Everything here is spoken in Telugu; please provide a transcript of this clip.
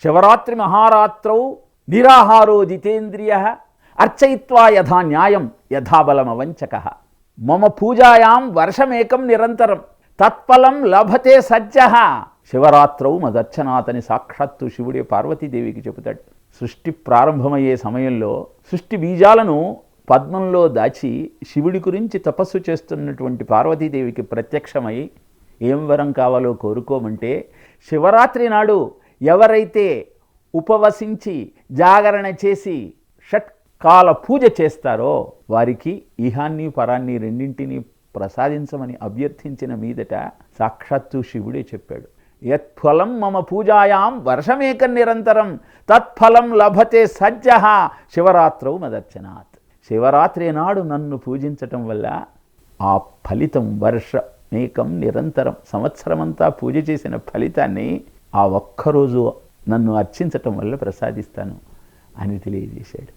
శివరాత్రి మహారాత్రౌ నిరాహారో జితేంద్రియ అర్చయిత్వా యథా న్యాయం యథాబలమవంచక మమ పూజాయాం వర్షమేకం నిరంతరం తత్ఫలం లభతే సజ్జ. శివరాత్రౌ మదర్చనాథని సాక్షాత్తు శివుడే పార్వతీదేవికి చెబుతాడు. సృష్టి ప్రారంభమయ్యే సమయంలో సృష్టి బీజాలను పద్మంలో దాచి శివుడి గురించి తపస్సు చేస్తున్నటువంటి పార్వతీదేవికి ప్రత్యక్షమై ఏం వరం కావాలో కోరుకోమంటే, శివరాత్రి నాడు ఎవరైతే ఉపవసించి జాగరణ చేసి షట్కాల పూజ చేస్తారో వారికి ఇహాన్ని పరాన్ని రెండింటినీ ప్రసాదించమని అభ్యర్థించిన మీదట సాక్షాత్తు శివుడే చెప్పాడు. యత్ఫలం మమ పూజాయాం వర్షమేకం నిరంతరం తత్ఫలం లభతే సజ్జ శివరాత్రౌ మదర్చనాత్. శివరాత్రి నాడు నన్ను పూజించటం వల్ల ఆ ఫలితం వర్షమేకం నిరంతరం, సంవత్సరమంతా పూజ చేసిన ఫలితాన్ని ఆ ఒక్కరోజు నన్ను అర్చించటం వల్ల ప్రసాదిస్తాను అని తెలియజేశాడు.